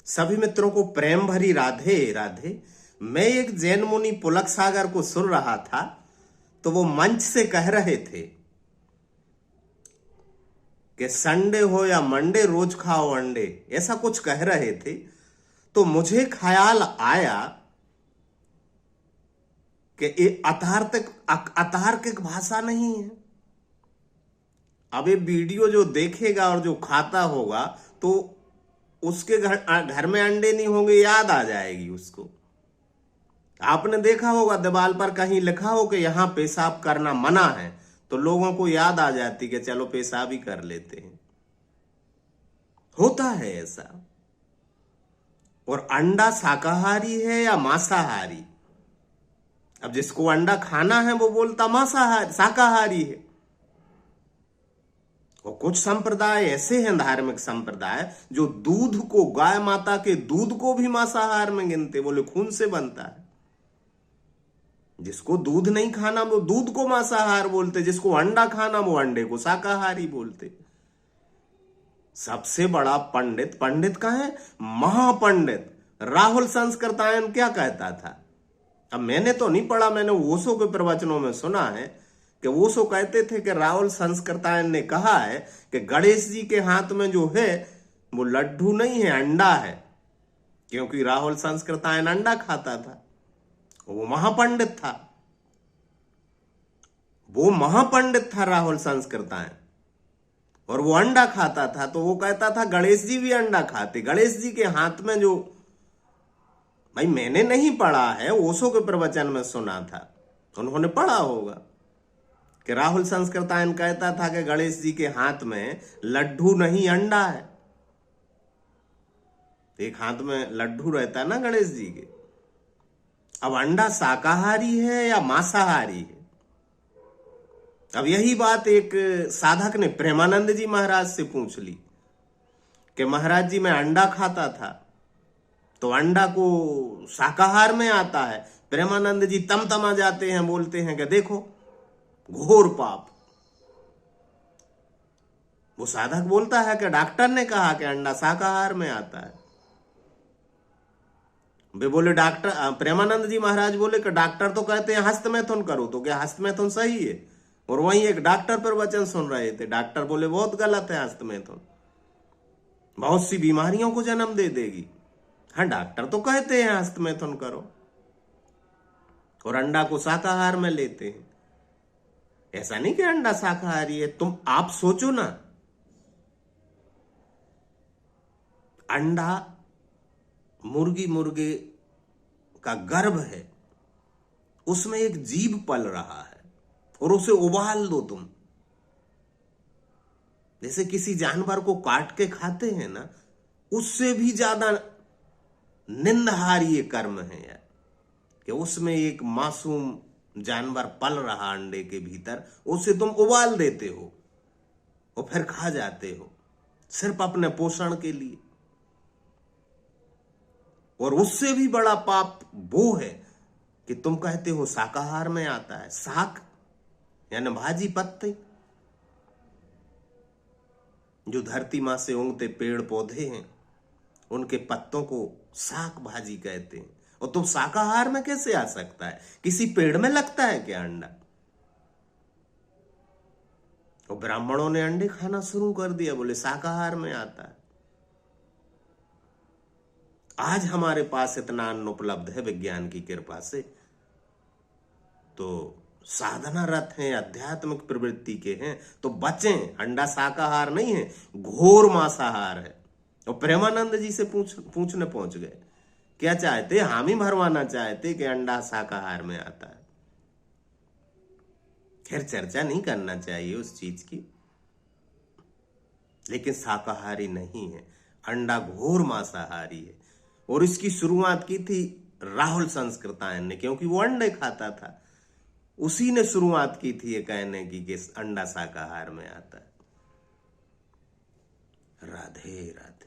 सभी मित्रों को प्रेम भरी राधे राधे। मैं एक जैन मुनि पुलक सागर को सुन रहा था, तो वो मंच से कह रहे थे कि संडे हो या मंडे रोज खाओ अंडे, ऐसा कुछ कह रहे थे। तो मुझे ख्याल आया कि ये अतार्किक भाषा नहीं है। अब ये वीडियो जो देखेगा और जो खाता होगा तो उसके घर में अंडे नहीं होंगे, याद आ जाएगी उसको। आपने देखा होगा दीवार पर कहीं लिखा हो कि यहां पेशाब करना मना है, तो लोगों को याद आ जाती कि चलो पेशाब ही कर लेते हैं। होता है ऐसा। और अंडा शाकाहारी है या मांसाहारी? अब जिसको अंडा खाना है वो बोलता मांसाहारी शाकाहारी है। और कुछ संप्रदाय ऐसे हैं, धार्मिक संप्रदाय, जो दूध को, गाय माता के दूध को भी मांसाहार में गिनते, बोले खून से बनता है। जिसको दूध नहीं खाना वो दूध को मांसाहार बोलते, जिसको अंडा खाना वो अंडे को शाकाहारी बोलते। सबसे बड़ा पंडित का है, महापंडित राहुल संस्कृतायन क्या कहता था? अब मैंने तो नहीं पढ़ा, मैंने ओशो के प्रवचनों में सुना है कि ओशो कहते थे कि राहुल संस्कृतायन ने कहा है कि गणेश जी के हाथ में जो है वो लड्डू नहीं है, अंडा है। क्योंकि राहुल संस्कृतायन अंडा खाता था, वो महापंडित था। वो महापंडित था राहुल संस्कृतायन, और वो अंडा खाता था। तो वो कहता था गणेश जी भी अंडा खाते। गणेश जी के हाथ में जो, भाई मैंने नहीं पढ़ा है, ओशो के प्रवचन में सुना था, उन्होंने पढ़ा होगा कि राहुल संस्कृतायन कहता था कि गणेश जी के हाथ में लड्डू नहीं अंडा है। एक हाथ में लड्डू रहता है ना गणेश जी के। अब अंडा शाकाहारी है या मांसाहारी है? अब यही बात एक साधक ने प्रेमानंद जी महाराज से पूछ ली कि महाराज जी मैं अंडा खाता था, तो अंडा को शाकाहार में आता है। प्रेमानंद जी तमा जाते हैं, बोलते हैं कि देखो घोर पाप। वो साधक बोलता है कि डॉक्टर ने कहा कि अंडा शाकाहार में आता है। वे बोले डॉक्टर, प्रेमानंद जी महाराज बोले कि डॉक्टर तो कहते हैं हस्तमैथुन करो, तो क्या हस्तमैथुन सही है? और वहीं एक डॉक्टर पर वचन सुन रहे थे, डॉक्टर बोले बहुत गलत है हस्तमैथुन, बहुत सी बीमारियों को जन्म दे देगी। हाँ, डॉक्टर तो कहते हैं हस्तमैथुन करो, और अंडा को शाकाहार में लेते हैं। ऐसा नहीं कि अंडा शाकाहारी है। तुम आप सोचो ना, अंडा मुर्गे का गर्भ है, उसमें एक जीव पल रहा है, और उसे उबाल दो तुम। जैसे किसी जानवर को काट के खाते हैं ना, उससे भी ज्यादा निंदहारी ये कर्म है यार, कि उसमें एक मासूम जानवर पल रहा अंडे के भीतर, उसे तुम उबाल देते हो और फिर खा जाते हो सिर्फ अपने पोषण के लिए। और उससे भी बड़ा पाप वो है कि तुम कहते हो शाकाहार में आता है। शाक यानी भाजी पत्ते, जो धरती मां से उगते पेड़ पौधे हैं, उनके पत्तों को शाक भाजी कहते हैं। और तुम शाकाहार में कैसे आ सकता है? किसी पेड़ में लगता है क्या अंडा? और ब्राह्मणों ने अंडे खाना शुरू कर दिया, बोले शाकाहार में आता है। आज हमारे पास इतना अन्न उपलब्ध है विज्ञान की कृपा से, तो साधना रत हैं, आध्यात्मिक प्रवृत्ति के हैं, तो बचें। अंडा शाकाहार नहीं है, घोर मांसाहार है। और प्रेमानंद जी से पूछने पहुंच गए, क्या चाहते? हामी भरवाना चाहते कि अंडा शाकाहार में आता है। खैर चर्चा नहीं करना चाहिए उस चीज की, लेकिन शाकाहारी नहीं है, अंडा घोर मांसाहारी है। और इसकी शुरुआत की थी राहुल संस्कृतायन ने, क्योंकि वो अंडे खाता था। उसी ने शुरुआत की थी ये कहने की कि अंडा शाकाहार में आता है। राधे राधे।